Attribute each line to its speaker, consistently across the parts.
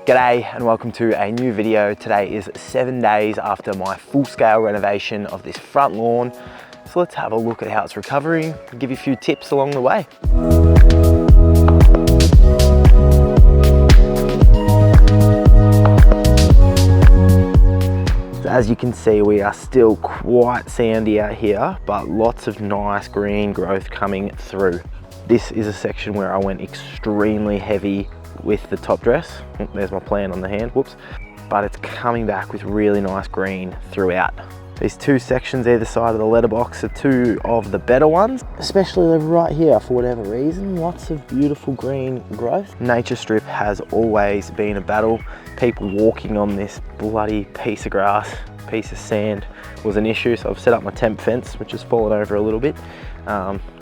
Speaker 1: G'day and welcome to a new video. Today is 7 days after my full-scale renovation of this front lawn. So let's have a look at how it's recovering and give you a few tips along the way. So as you can see, we are still quite sandy out here, but lots of nice green growth coming through. This is a section where I went extremely heavy with the top dress. There's my plant on the hand, whoops. But it's coming back with really nice green throughout. These two sections either side of the letterbox are two of the better ones, especially right here for whatever reason, lots of beautiful green growth. Nature strip has always been a battle. People walking on this bloody piece of grass, piece of sand was an issue, so I've set up my temp fence, which has fallen over a little bit.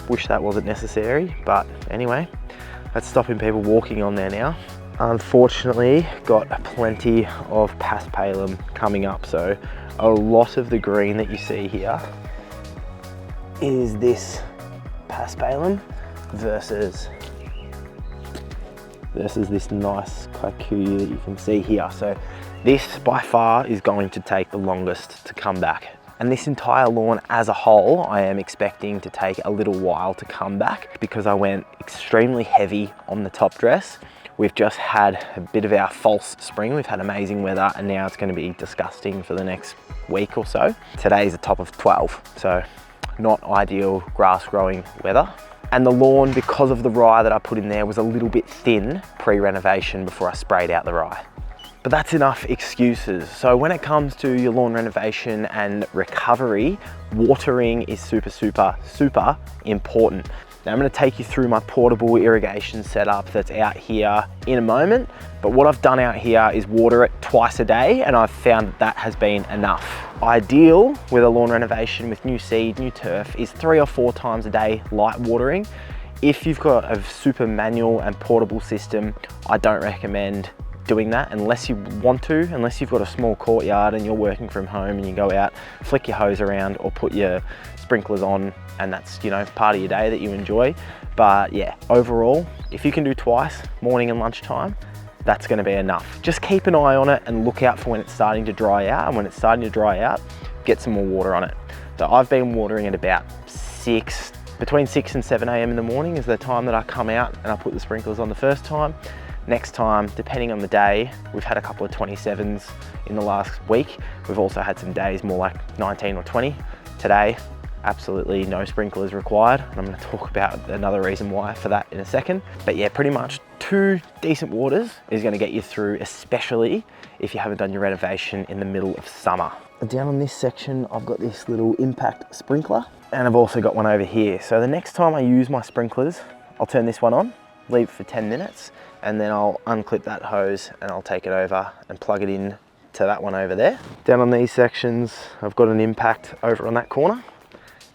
Speaker 1: Wish that wasn't necessary, but anyway, that's stopping people walking on there now. Unfortunately, got plenty of paspalum coming up, so a lot of the green that you see here is this paspalum versus this nice kikuyu that you can see here. So this by far is going to take the longest to come back. And this entire lawn as a whole, I am expecting to take a little while to come back because I went extremely heavy on the top dress. We've just had a bit of our false spring. We've had amazing weather and now it's going to be disgusting for the next week or so. Today's a top of 12, so not ideal grass growing weather. And the lawn, because of the rye that I put in there, was a little bit thin pre-renovation before I sprayed out the rye. But that's enough excuses. So when it comes to your lawn renovation and recovery, watering is super important. Now I'm gonna take you through my portable irrigation setup that's out here in a moment. But what I've done out here is water it twice a day, and I've found that has been enough. Ideal with a lawn renovation with new seed, new turf, is 3 or 4 times a day light watering. If you've got a super manual and portable system, I don't recommend doing that unless you want to, unless you've got a small courtyard and you're working from home and you go out, flick your hose around or put your sprinklers on, and that's, you know, part of your day that you enjoy. But yeah, overall, if you can do twice, morning and lunchtime, that's going to be enough. Just keep an eye on it and look out for when it's starting to dry out, and when it's starting to dry out, get some more water on it. So I've been watering at about between 6 and 7 a.m. in the morning is the time that I come out and I put the sprinklers on the first time. Next time, depending on the day, we've had a couple of 27s in the last week. We've also had some days more like 19 or 20. Today, absolutely no sprinklers required. And I'm gonna talk about another reason why for that in a second. But yeah, pretty much 2 decent waters is gonna get you through, especially if you haven't done your renovation in the middle of summer. Down on this section, I've got this little impact sprinkler, and I've also got one over here. So the next time I use my sprinklers, I'll turn this one on, leave it for 10 minutes, and then I'll unclip that hose and I'll take it over and plug it in to that one over there. Down on these sections, I've got an impact over on that corner,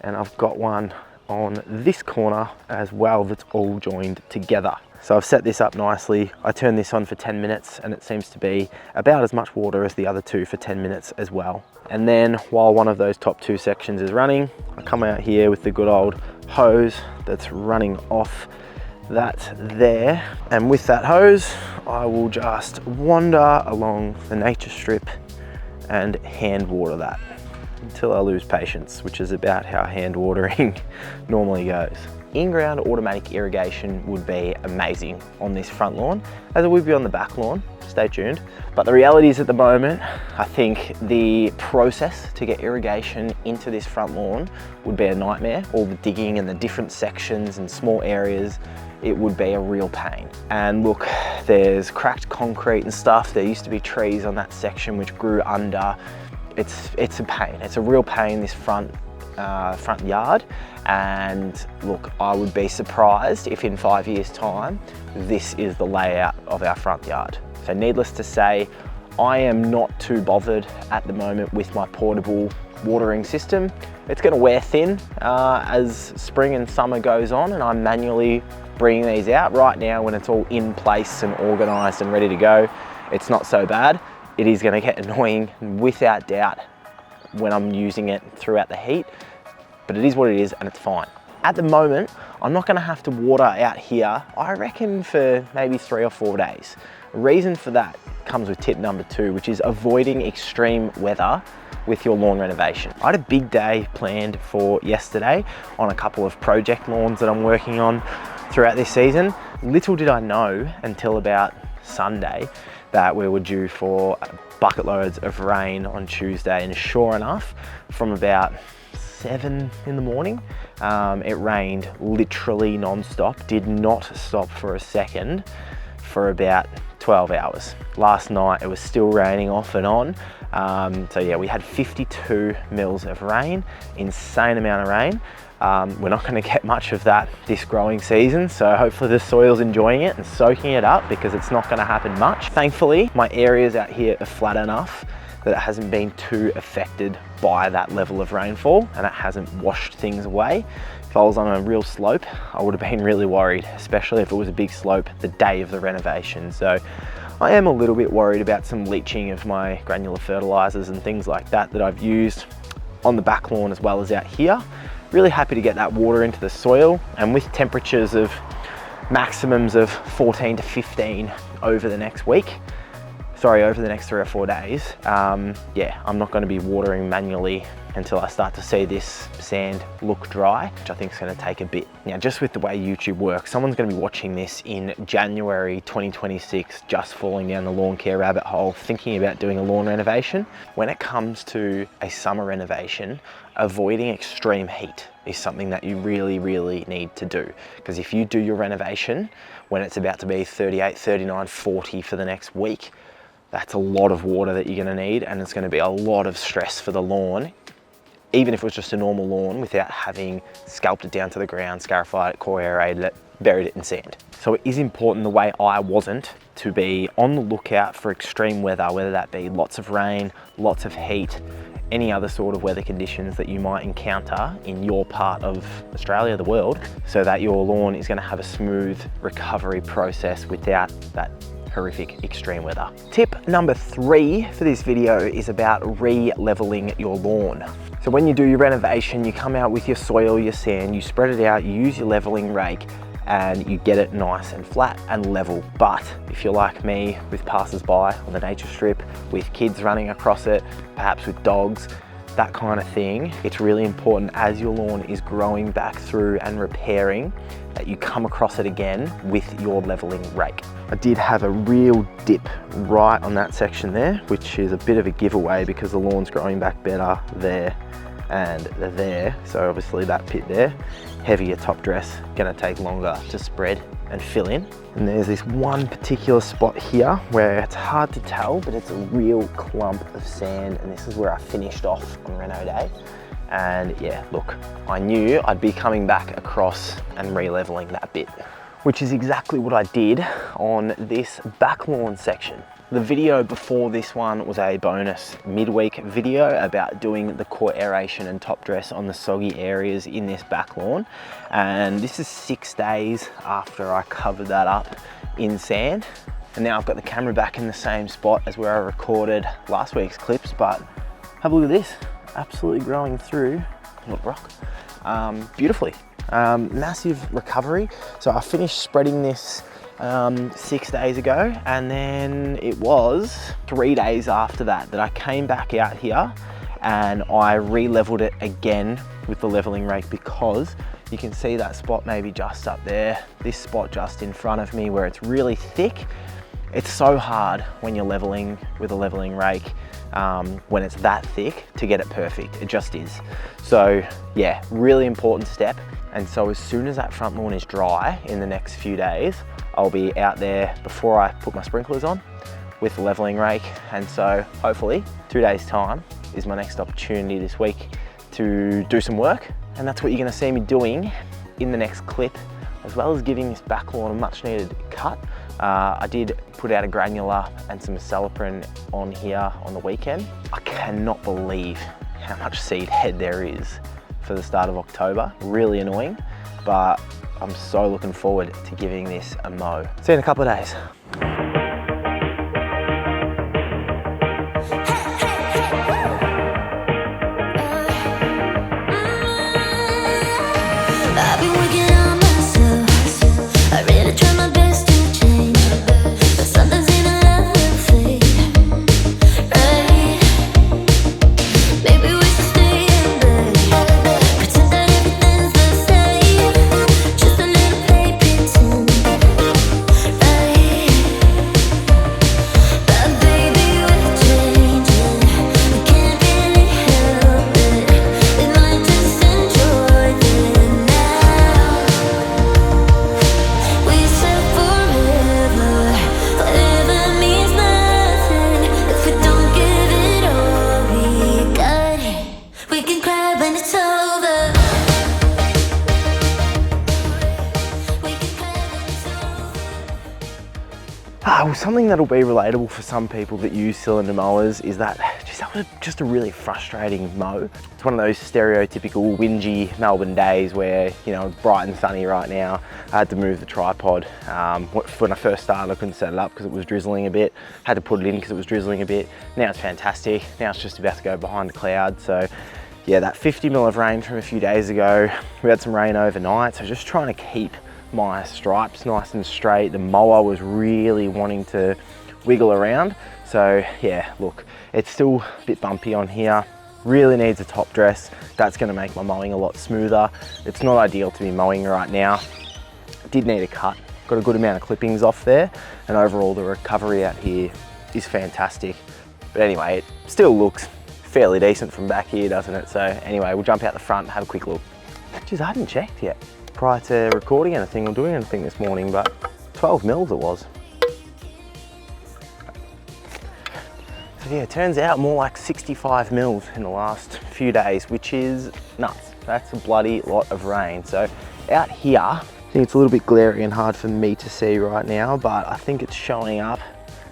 Speaker 1: and I've got one on this corner as well that's all joined together. So I've set this up nicely. I turn this on for 10 minutes and it seems to be about as much water as the other two for 10 minutes as well. And then while one of those top 2 sections is running, I come out here with the good old hose that's running off that there, and with that hose I will just wander along the nature strip and hand water that until I lose patience, which is about how hand watering normally goes. In-ground automatic irrigation would be amazing on this front lawn, as it would be on the back lawn. Stay tuned. But the reality is, at the moment, I think the process to get irrigation into this front lawn would be a nightmare. All the digging and the different sections and small areas, it would be a real pain. And look, there's cracked concrete and stuff. There used to be trees on that section which grew under. It's a pain. It's a real pain, this front yard. And look, I would be surprised if in 5 years' time, this is the layout of our front yard. So needless to say, I am not too bothered at the moment with my portable watering system. It's going to wear thin as spring and summer goes on, and I'm manually bringing these out. Right now, when it's all in place and organized and ready to go, it's not so bad. It is going to get annoying without doubt when I'm using it throughout the heat, but it is what it is and it's fine. At the moment, I'm not going to have to water out here, I reckon, for maybe 3 or 4 days. Reason for that comes with tip number 2, which is avoiding extreme weather with your lawn renovation. I had a big day planned for yesterday on a couple of project lawns that I'm working on throughout this season. Little did I know until about Sunday that we were due for bucket loads of rain on Tuesday, and sure enough, from about 7 in the morning, it rained literally non-stop, did not stop for a second for about 12 hours. Last night it was still raining off and on. So yeah, we had 52 mils of rain, insane amount of rain. We're not going to get much of that this growing season, so hopefully the soil's enjoying it and soaking it up, because it's not going to happen much. Thankfully, my areas out here are flat enough that it hasn't been too affected by that level of rainfall, and it hasn't washed things away. If I was on a real slope, I would have been really worried, especially if it was a big slope the day of the renovation. So I am a little bit worried about some leaching of my granular fertilizers and things like that that I've used on the back lawn as well as out here. Really happy to get that water into the soil, and with temperatures of maximums of 14 to 15 over the next week, over the next 3 or 4 days, yeah, I'm not going to be watering manually until I start to see this sand look dry, which I think is going to take a bit. Now, just with the way YouTube works, someone's going to be watching this in January 2026, just falling down the lawn care rabbit hole, thinking about doing a lawn renovation. When it comes to a summer renovation, avoiding extreme heat is something that you really, really need to do. Because if you do your renovation when it's about to be 38, 39, 40 for the next week, that's a lot of water that you're going to need, and it's going to be a lot of stress for the lawn, even if it was just a normal lawn, without having scalped it down to the ground, scarified it, core aerated it, buried it in sand. So it is important, the way I wasn't, to be on the lookout for extreme weather, whether that be lots of rain, lots of heat, any other sort of weather conditions that you might encounter in your part of Australia, the world, so that your lawn is going to have a smooth recovery process without that horrific extreme weather. Tip number 3 for this video is about re-leveling your lawn. So when you do your renovation, you come out with your soil, your sand, you spread it out, you use your leveling rake, and you get it nice and flat and level. But if you're like me, with passers-by on the nature strip, with kids running across it, perhaps with dogs, that kind of thing, it's really important as your lawn is growing back through and repairing that you come across it again with your leveling rake. I did have a real dip right on that section there, which is a bit of a giveaway because the lawn's growing back better there and there. So obviously that pit there, heavier top dress, gonna take longer to spread and fill in. And there's this one particular spot here where it's hard to tell, but it's a real clump of sand, and this is where I finished off on Reno Day. And yeah, look, I knew I'd be coming back across and re-leveling that bit, which is exactly what I did on this back lawn section. The video before this one was a bonus midweek video about doing the core aeration and top dress on the soggy areas in this back lawn. And this is 6 days after I covered that up in sand. And now I've got the camera back in the same spot as where I recorded last week's clips, but have a look at this. Absolutely growing through, look, rock, beautifully. Massive recovery. So I finished spreading this 6 days ago, and then it was 3 days after that I came back out here and I re-leveled it again with the leveling rake, because you can see that spot maybe just up there, this spot just in front of me where it's really thick. It's so hard when you're leveling with a leveling rake, when it's that thick, to get it perfect. It just is. So yeah, really important step. And so as soon as that front lawn is dry in the next few days, I'll be out there before I put my sprinklers on with the leveling rake. And so hopefully 2 days time is my next opportunity this week to do some work. And that's what you're gonna see me doing in the next clip, as well as giving this back lawn a much needed cut. I did put out a granular and some saliprin on here on the weekend. I cannot believe how much seed head there is for the start of October. Really annoying, but I'm so looking forward to giving this a mow. See you in a couple of days.
Speaker 2: I've been working on myself. I really try my best to change, but something's in
Speaker 1: something that'll be relatable for some people that use cylinder mowers is that was just a really frustrating mow. It's one of those stereotypical whingy Melbourne days where, you know, it's bright and sunny right now. I had to move the tripod. When I first started, I couldn't set it up because it was drizzling a bit. Had to put it in because it was drizzling a bit. Now it's fantastic. Now it's just about to go behind a cloud. So yeah, that 50 mil of rain from a few days ago, we had some rain overnight. So just trying to keep my stripes nice and straight. The mower was really wanting to wiggle around. So yeah, look, it's still a bit bumpy on here. Really needs a top dress. That's gonna make my mowing a lot smoother. It's not ideal to be mowing right now. Did need a cut. Got a good amount of clippings off there, and overall the recovery out here is fantastic. But anyway, it still looks fairly decent from back here, doesn't it? So anyway, we'll jump out the front and have a quick look. Geez, I hadn't checked yet prior to recording anything or doing anything this morning, but 12 mils it was. So yeah, it turns out more like 65 mils in the last few days, which is nuts. That's a bloody lot of rain. So out here, I think it's a little bit glary and hard for me to see right now, but I think it's showing up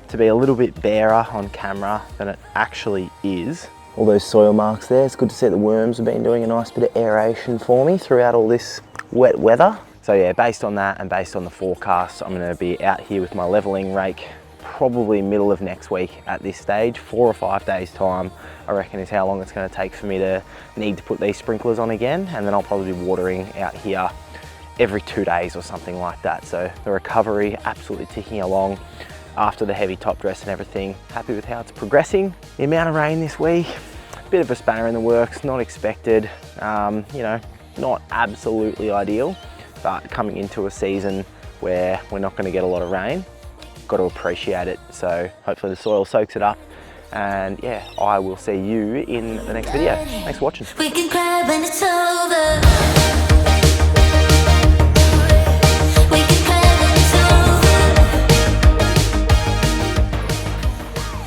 Speaker 1: to be a little bit barer on camera than it actually is. All those soil marks there, it's good to see the worms have been doing a nice bit of aeration for me throughout all this wet weather. So yeah, based on that and based on the forecast, I'm gonna be out here with my leveling rake probably middle of next week at this stage. 4 or 5 days time, I reckon, is how long it's gonna take for me to need to put these sprinklers on again. And then I'll probably be watering out here every 2 days or something like that. So the recovery absolutely ticking along after the heavy top dress and everything. Happy with how it's progressing. The amount of rain this week, a bit of a spanner in the works, not expected. You know, not absolutely ideal, but coming into a season where we're not gonna get a lot of rain, got to appreciate it. So hopefully the soil soaks it up, and yeah, I will see you in the next video. Thanks for watching. We can cry when it's over.